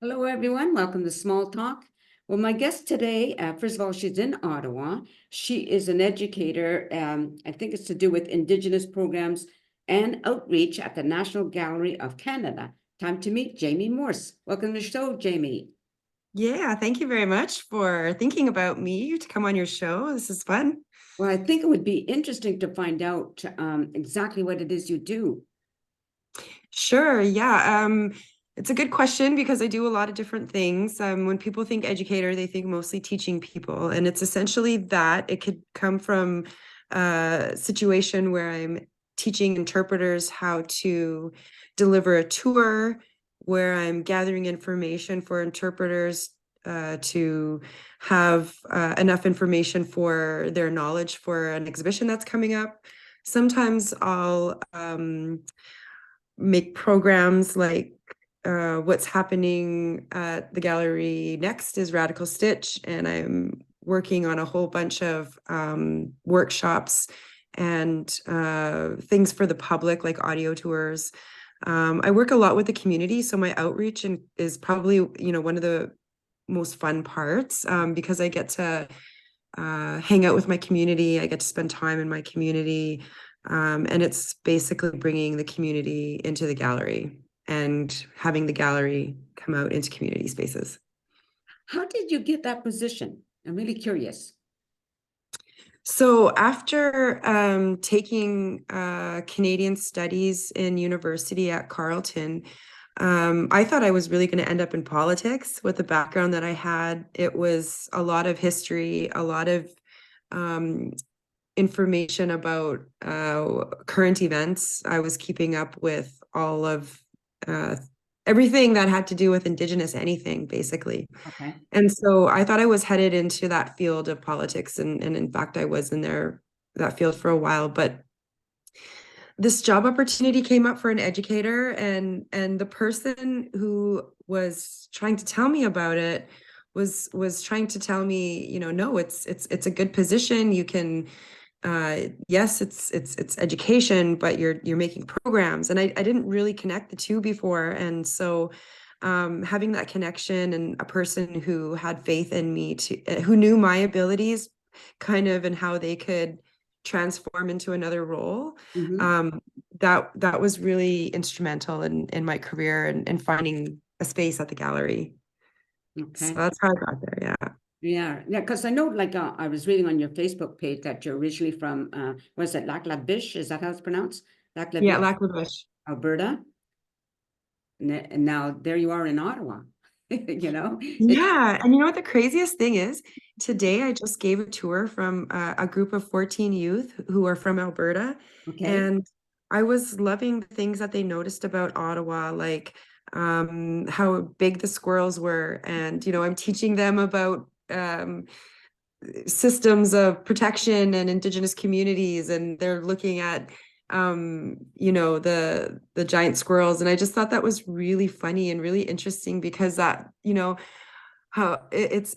Hello, everyone. Welcome to Small Talk. Well, my guest today, first of all, she's in Ottawa. She is an educator. I think it's to do with Indigenous programs and outreach at the National Gallery of Canada. Time to meet Jaime Morse. Welcome to the show, Jaime. Yeah, thank you very much for thinking about me to come on your show. This is fun. Well, I think it would be interesting to find out exactly what it is you do. Sure, yeah. It's a good question because I do a lot of different things. When people think educator, they think mostly teaching people, and it's essentially that. It could come from a situation where I'm teaching interpreters how to deliver a tour, where I'm gathering information for interpreters to have enough information for their knowledge for an exhibition that's coming up. Sometimes I'll make programs like what's happening at the gallery next is Radical Stitch, and I'm working on a whole bunch of workshops and things for the public, like audio tours. I work a lot with the community, so my outreach is probably one of the most fun parts because I get to hang out with my community. I get to spend time in my community. And it's basically bringing the community into the gallery and having the gallery come out into community spaces. How did you get that position? I'm really curious. So after taking Canadian studies in university at Carleton, I thought I was really going to end up in politics with the background that I had. It was a lot of history, a lot of um, information about current events. I was keeping up with all of uh, everything that had to do with Indigenous anything, basically. Okay. And so I thought I was headed into that field of politics, and in fact, I was in that field for a while. But this job opportunity came up for an educator, and the person who was trying to tell me about it was trying to tell me, no, it's a good position. You can yes, it's education, but you're making programs. And I didn't really connect the two before. And so having that connection and a person who had faith in me who knew my abilities kind of and how they could transform into another role, Mhm. um, that was really instrumental in my career and finding a space at the gallery. So Okay. that's how I got there. Yeah. Yeah, because I know, like, I was reading on your Facebook page that you're originally from, was it Lac La Biche? Is that how it's pronounced? Lac La Yeah, Biche, Lac La Biche. Alberta. And now there you are in Ottawa. It's Yeah, and you know what the craziest thing is? Today I just gave a tour from a group of 14 youth who are from Alberta, okay. and I was loving the things that they noticed about Ottawa, like how big the squirrels were, and I'm teaching them about systems of protection and Indigenous communities, and they're looking at the giant squirrels, and I just thought that was really funny and really interesting because that how it's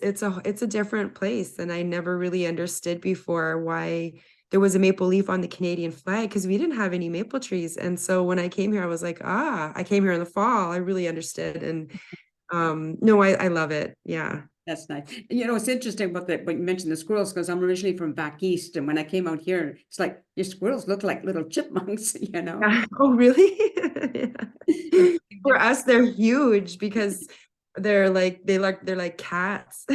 a different place, and I never really understood before why there was a maple leaf on the Canadian flag because we didn't have any maple trees. And so when I came here, I was like, I came here in the fall. I really understood. And no, I love it. Yeah. That's nice. It's interesting about that when you mentioned the squirrels, because I'm originally from back east, and when I came out here, it's like your squirrels look like little chipmunks, Yeah. Oh, really? Yeah. It's For us, they're huge because they're like cats.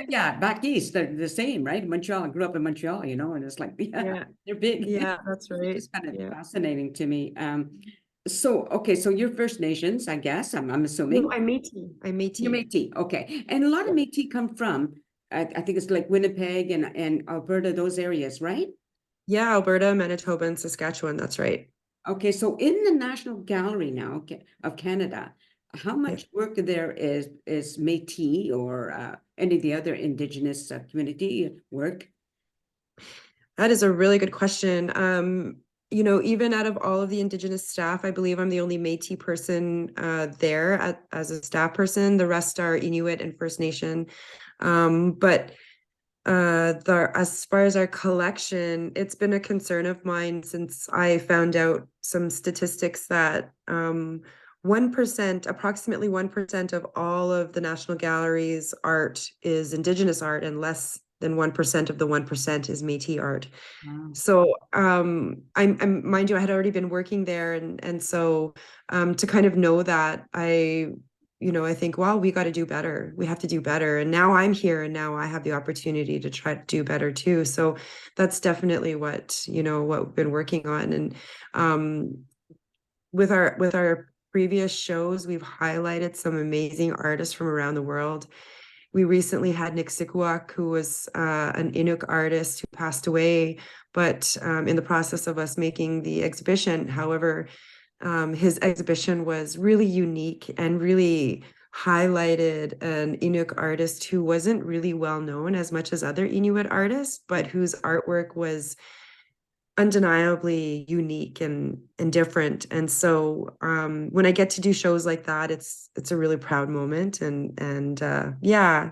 yeah, back east, they're the same, right? Montreal, I grew up in Montreal, and it's like, yeah, Yeah. they're big. Yeah, that's It's right. just kind of Yeah. fascinating to me. Okay, so you're First Nations, I guess, I'm No, assuming. I'm Métis. I'm You're Métis. Métis, okay. And a lot of Yeah. Métis come from, I think it's like Winnipeg and Alberta, those areas, right? Yeah, Alberta, Manitoba, and Saskatchewan. That's right. Okay, so in the National Gallery now of Canada, how Yeah. much work there is Métis or any of the other Indigenous community work? That is a really good question. Even out of all of the Indigenous staff, I believe I'm the only Métis person there as a staff person. The rest are Inuit and First Nation. But as far as our collection, it's been a concern of mine since I found out some statistics that 1%, approximately 1% of all of the National Gallery's art is Indigenous art, and less than 1% of the 1% is Métis art. Wow. So I'm mind you, I had already been working there, and so to kind of know that, I think, well, we got to do better. We have to do better. And now I'm here, and now I have the opportunity to try to do better too. So that's definitely what we've been working on. And with our previous shows, we've highlighted some amazing artists from around the world. We recently had Nick Sikuak, who was an Inuk artist who passed away, but in the process of us making the exhibition, however, his exhibition was really unique and really highlighted an Inuk artist who wasn't really well known as much as other Inuit artists, but whose artwork was undeniably unique and different. And so when I get to do shows like that, it's a really proud moment. And yeah,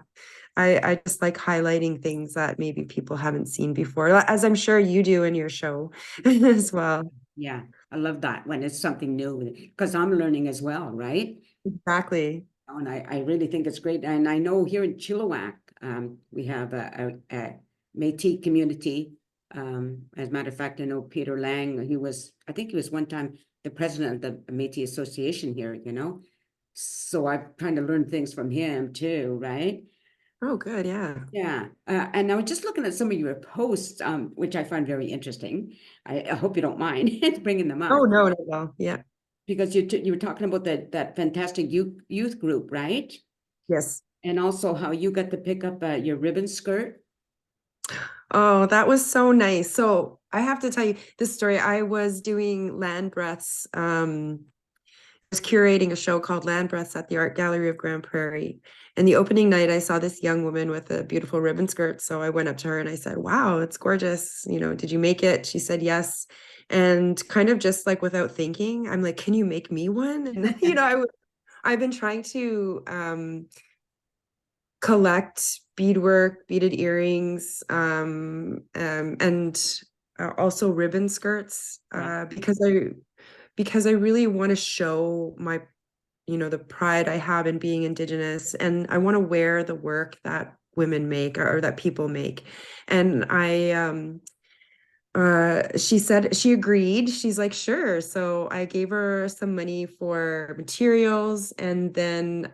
I just like highlighting things that maybe people haven't seen before, as I'm sure you do in your show as well. Yeah, I love that when it's something new, because I'm learning as well, right? Exactly. And I really think it's great. And I know here in Chilliwack, we have a Métis community. As a matter of fact, I know Peter Lang, I think he was one time the president of the Métis Association here, So I've kind of learned things from him too, right? Oh, good. Yeah. Yeah, and I was just looking at some of your posts, which I find very interesting. I hope you don't mind bringing them Oh, up, no, no, no. Yeah. because you were talking about that fantastic youth group, right? Yes. And also how you got to pick up your ribbon skirt. Oh, that was so nice. So I have to tell you this story. I was doing land breaths. I was curating a show called Land Breaths at the Art Gallery of Grande Prairie. And the opening night, I saw this young woman with a beautiful ribbon skirt. So I went up to her and I said, "Wow, it's gorgeous. Did you make it?" She said, "Yes." And kind of just like without thinking, I'm like, "Can you make me one?" And I've been trying to collect beadwork, beaded earrings, and also ribbon skirts, Yeah. because I really want to show the pride I have in being Indigenous, and I want to wear the work that women make, or that people make. And she said she agreed. She's like, sure. So I gave her some money for materials. And then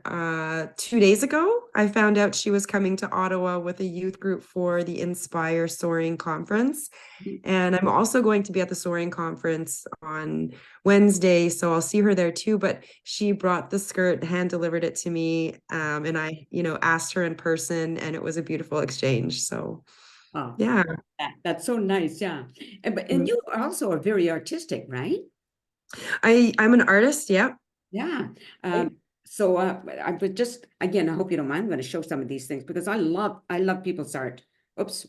2 days ago, I found out she was coming to Ottawa with a youth group for the Inspire Soaring Conference. And I'm also going to be at the Soaring Conference on Wednesday, so I'll see her there too. But she brought the skirt, hand delivered it to me, and I, asked her in person, and it was a beautiful exchange. So Oh, yeah. that's so nice. Yeah. And Mm. you also are very artistic, right? I'm an artist. Yeah. Yeah. Right. So I would just, again, I hope you don't mind. I'm going to show some of these things because I love people's art. Oops.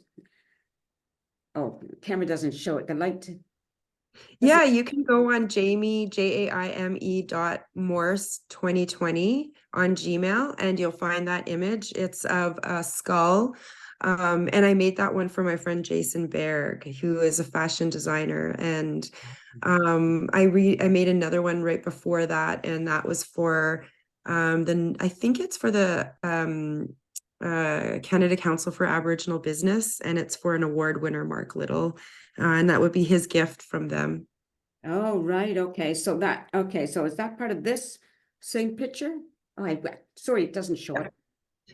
Oh, camera doesn't show it. The light doesn't. Yeah, you can go on Jaime Morse 2020 on Gmail, and you'll find that image. It's of a skull. And I made that one for my friend Jason Berg, who is a fashion designer. And I made another one right before that, and that was for I think it's for the Canada Council for Aboriginal Business, and it's for an award winner, Mark Little. And that would be his gift from them. Oh, right. Okay. So is that part of this same picture? Oh, sorry, it doesn't show it.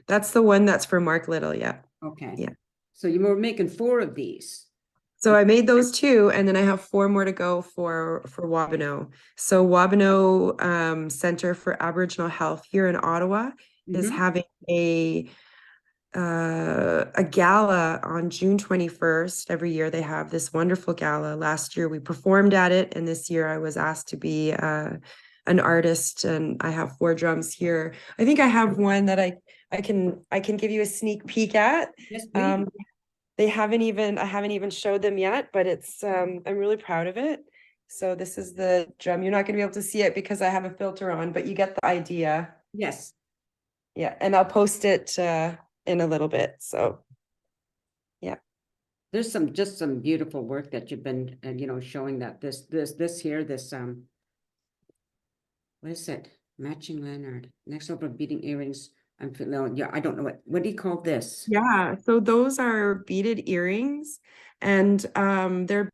That's the one that's for Mark Little. Yeah. Okay. Yeah. So you were making 4 of these. So I made those two, and then I have 4 more to go for Wabano. So Wabano Center for Aboriginal Health here in Ottawa is Mhm. having a gala on June 21st. Every year they have this wonderful gala. Last year we performed at it, and this year I was asked to be an artist, and I have 4 drums here. I think I have one that I can give you a sneak peek at. Yes, please. Um, I haven't even showed them yet, but I'm really proud of it. So this is the drum. You're not going to be able to see it because I have a filter on, but you get the idea. Yes. Yeah, and I'll post it in a little bit. So yeah. There's some beautiful work that you've been, showing that this here, this, what is it? Matching lanyard, next over beading earrings. I'm feeling, yeah, I don't know what do you call this? Yeah, so those are beaded earrings, and they're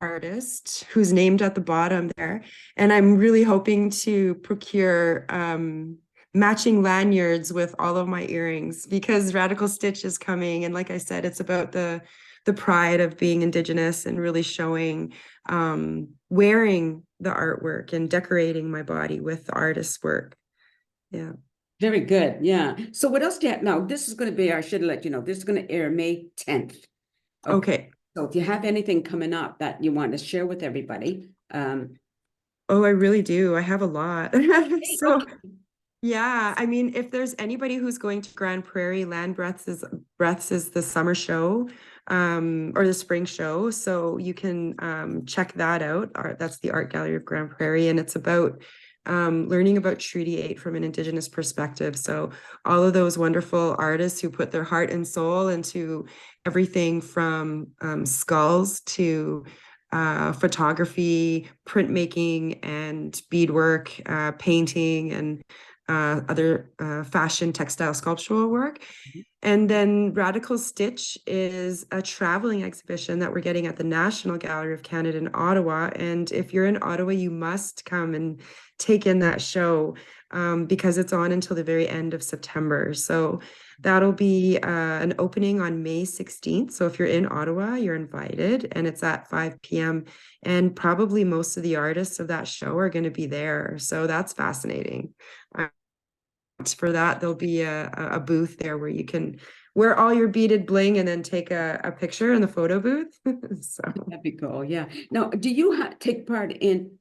artist who's named at the bottom there. And I'm really hoping to procure matching lanyards with all of my earrings because Radical Stitch is coming. And like I said, it's about the pride of being Indigenous and really showing wearing the artwork and decorating my body with the artist's work. Yeah. Very good. Yeah. So what else do you have? Now, this is going to be, I should let you know, this is going to air May 10th. Okay. So if you have anything coming up that you want to share with everybody, Oh, I really do. I have a lot. So okay. yeah, I mean, if there's anybody who's going to Grande Prairie, Land Breaths is the summer show, or the spring show. So you can check that out. That's the Art Gallery of Grande Prairie, and it's about learning about Treaty 8 from an Indigenous perspective. So all of those wonderful artists who put their heart and soul into everything from skulls to photography, printmaking, and beadwork, painting, and other fashion, textile, sculptural work. And then Radical Stitch is a traveling exhibition that we're getting at the National Gallery of Canada in Ottawa. And if you're in Ottawa, you must come and take in that show because it's on until the very end of September. So that'll be an opening on May 16th. So if you're in Ottawa, you're invited, and it's at 5 p.m. And probably most of the artists of that show are going to be there. So that's fascinating. For that, there'll be a booth there where you can wear all your beaded bling and then take a picture in the photo booth. So That'd be cool. Yeah. Now, do you take part in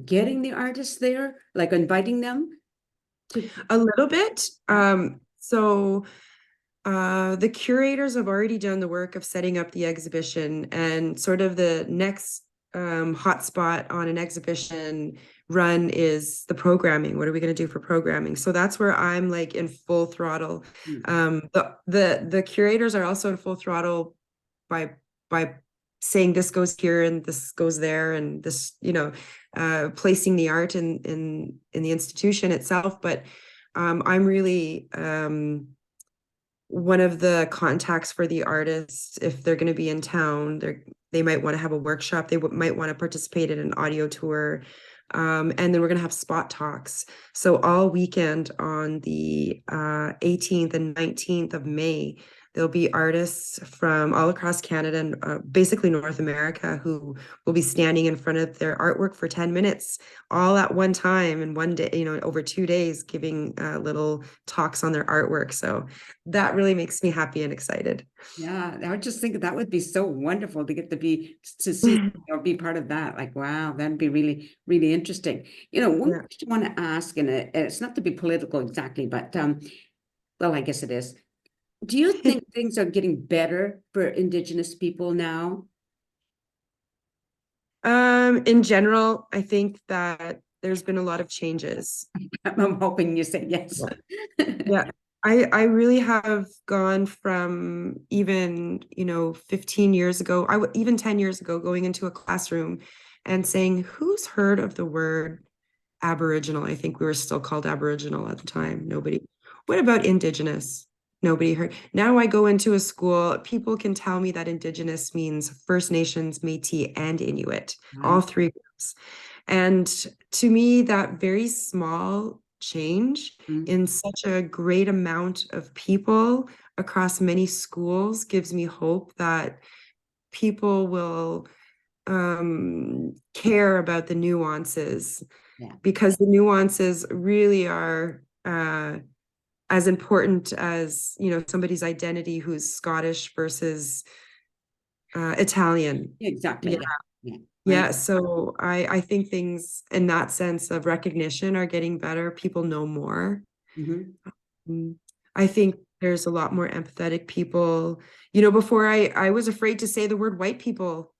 getting the artists there, like inviting them to? a little bit. So the curators have already done the work of setting up the exhibition, and sort of the next hotspot on an exhibition run is the programming. What are we going to do for programming? So that's where I'm like in full throttle. The curators are also in full throttle by saying this goes here and this goes there, and this, placing the art in the institution itself. But I'm really one of the contacts for the artists. If they're going to be in town, they might want to have a workshop. They might want to participate in an audio tour. And then we're going to have spot talks. So all weekend on the 18th and 19th of May, there'll be artists from all across Canada and basically North America who will be standing in front of their artwork for 10 minutes, all at one time in one day, over 2 days, giving little talks on their artwork. So that really makes me happy and excited. Yeah, I would just think that would be so wonderful to get to see or be part of that. Like, wow, that'd be really, really interesting. One Yeah. question I want to ask, and it's not to be political exactly, but well, I guess it is. Do you think things are getting better for Indigenous people now? In general, I think that there's been a lot of changes. I'm hoping you say yes. Yeah. I really have gone from even, 15 years ago, even 10 years ago, going into a classroom and saying, who's heard of the word Aboriginal? I think we were still called Aboriginal at the time. Nobody. What about Indigenous? Nobody heard. Now I go into a school, people can tell me that Indigenous means First Nations, Métis, and Inuit, all three groups. And to me, that very small change in such a great amount of people across many schools gives me hope that people will care about the nuances, because the nuances really are as important as somebody's identity who's Scottish versus Italian. Exactly. Yeah. Yeah, so I think things in that sense of recognition are getting better. People know more. I think there's a lot more empathetic people. Before I was afraid to say the word white people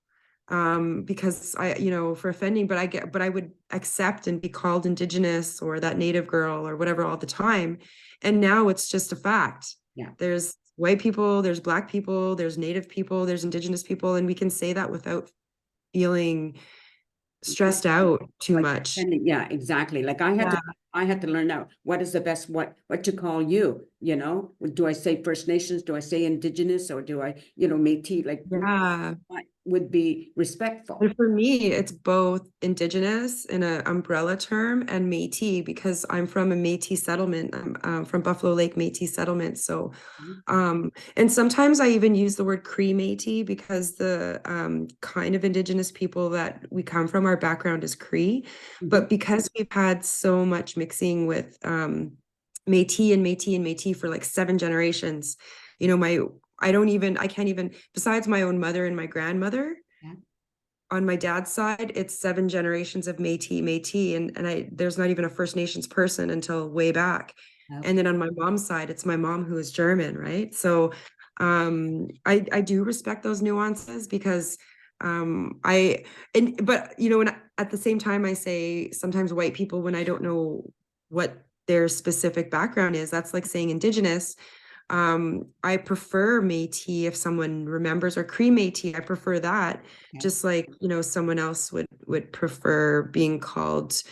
because for offending, but I would accept and be called Indigenous or that Native girl or whatever all the time. And now it's just a fact. Yeah. There's white people, there's Black people, there's Native people, there's Indigenous people, and we can say that without feeling stressed out too Like, much. yeah, exactly. Like Yeah. I had to learn out what is the best, what to call you, you know? Do I say First Nations? Do I say Indigenous? Or do I, Métis? Like, Yeah. what would be respectful? And for me, it's both Indigenous in an umbrella term and Métis because I'm from a Métis settlement. I'm from Buffalo Lake Métis settlement. So, and sometimes I even use the word Cree Métis because the kind of Indigenous people that we come from, our background is Cree. Mhm. But because we've had so much mixing with Métis and Métis and Métis for like 7 generations, I can't even, besides my own mother and my grandmother, Yeah. on my dad's side, it's 7 generations of Métis, and there's not even a First Nations person until way back. And then on my mom's side, it's my mom who is German, right? So I do respect those nuances because but when at the same time I say sometimes white people when I don't know what their specific background is, that's like saying Indigenous. I prefer Métis if someone remembers, or Cree Métis, I prefer that. Okay. Just like, someone else would prefer being called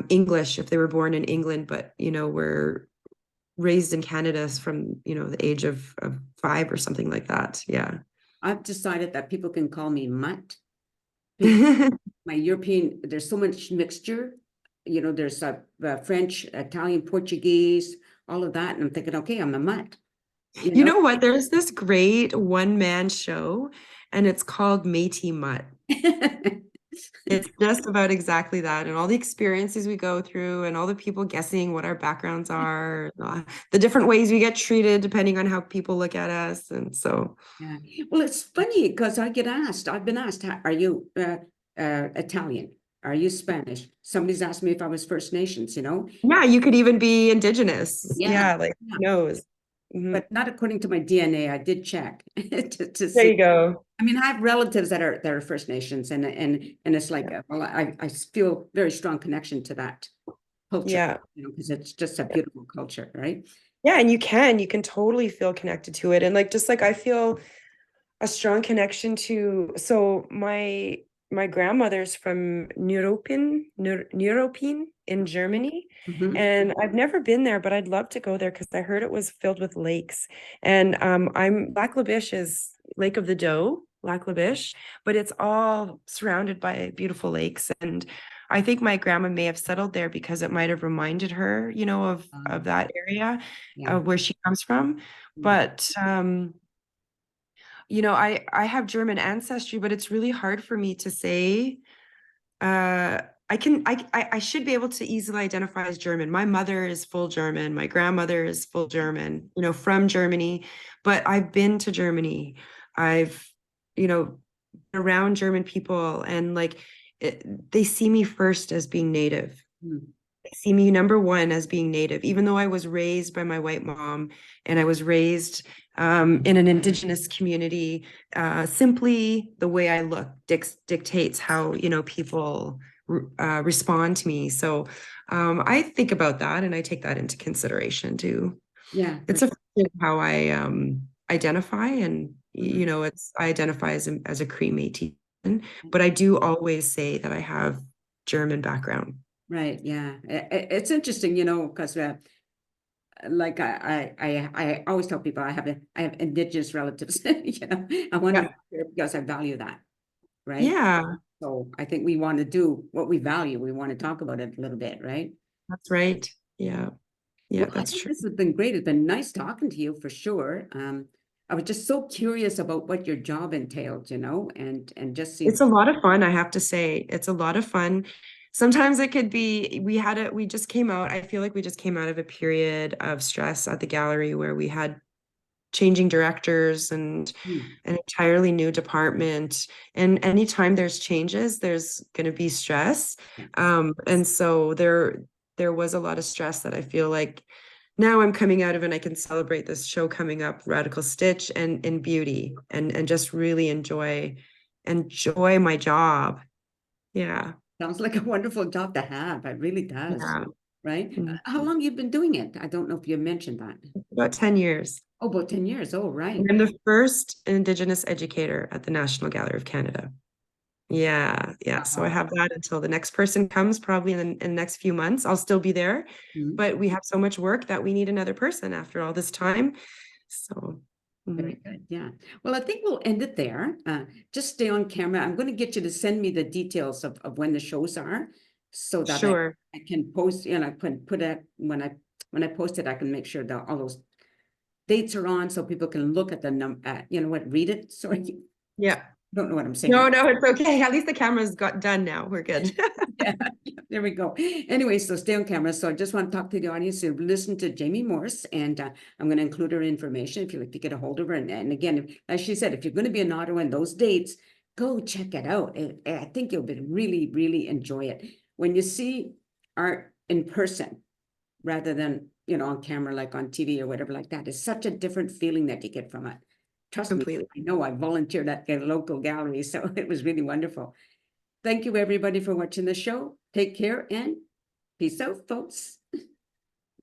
English if they were born in England, but were raised in Canada from, the age of 5 or something like that. Yeah. I've decided that people can call me mutt because my European, there's so much mixture. There's French, Italian, Portuguese, all of that. And I'm thinking, okay, I'm a mutt. You know what? There's this great one-man show, and it's called Métis Mutt. It's just about exactly that, and all the experiences we go through, and all the people guessing what our backgrounds are, the different ways we get treated depending on how people look at us. And so, Yeah. Well, it's funny because I've been asked, are you Italian? Are you Spanish? Somebody's asked me if I was First Nations, yeah, you could even be Indigenous. Yeah. Yeah, like Yeah. who knows? Mhm. But not according to my DNA. I did check to There see. you go. I mean, I have relatives that are First Nations, and it's like, well, I feel very strong connection to that culture, Yeah. because it's just a beautiful culture, right? Yeah, and you can totally feel connected to it. And like just like I feel a strong connection to, so my grandmother's from Neuruppin in Germany, Mhm. and I've never been there, but I'd love to go there because I heard it was filled with lakes. And I'm Lac La Biche is Lake of the Doe, Lac La Biche, but it's all surrounded by beautiful lakes. And I think my grandma may have settled there because it might have reminded her, of that area Yeah. where she comes from. Mm. But I have German ancestry, but it's really hard for me to say. I should be able to easily identify as German. My mother is full German. My grandmother is full German, from Germany. But I've been to Germany. I've, been around German people, and like they see me first as being native. Mm. See me number one as being native, even though I was raised by my white mom and I was raised in an Indigenous community. Simply the way I look dictates how people respond to me. So I think about that and I take that into consideration too. Yeah. It's a function of how I identify, and Mhm. I identify as a Cree Métis, but I do always say that I have German background. Right. Yeah. It's interesting, because like I always tell people I have Indigenous relatives. I want to Yeah. make sure because I value that, right? Yeah, So I think we want to do what we value. We want to talk about it a little bit, right? that's right. Yeah. Yeah, Well, I that's think true. this has been great. It's been nice talking to you for sure. I was just so curious about what your job entailed, and just see. It's a lot of fun, I have to say. It's a lot of fun. Sometimes it could be, we just came out, I feel like we just came out of a period of stress at the gallery where we had changing directors and Hmm. an entirely new department. And anytime there's changes, there's going to be stress. Yeah. And so there was a lot of stress that I feel like now I'm coming out of, and I can celebrate this show coming up, Radical Stitch, and in beauty, and just really enjoy my job. Yeah. Sounds like a wonderful job to have. It really does, Yeah. right? Mhm. How long you been doing it? I don't know if you mentioned that. About 10 years. Oh, about 10 years. Oh, right. I'm the first Indigenous educator at the National Gallery of Canada. Yeah, yeah. So I have that until the next person comes, probably in the next few months. I'll still be there, Mhm. but we have so much work that we need another person after all this time. So, Very good. Yeah. Well, I think we'll end it there. Just stay on camera. I'm going to get you to send me the details of when the shows are so that sure. I can post, you know, I can put it when I post it, I can make sure that all those dates are on so people can look at the you know what, read it. Sorry. Yeah. Don't know what I'm saying. No, no, it's okay. At least the camera's got done now. We're good. Yeah, there we go. Anyway, so stay on camera. So I just want to talk to the audience who listen to Jaime Morse, and I'm going to include her information if you'd like to get a hold of her. And again, as she said, if you're going to be in Ottawa in those dates, go check it out. I think you'll really enjoy it when you see art in person rather than, you know, on camera, like on TV or whatever like that. It's such a different feeling that you get from it. Trust me, Completely. I know I volunteered at a local gallery, so it was really wonderful. Thank you, everybody, for watching the show. Take care and peace out, folks.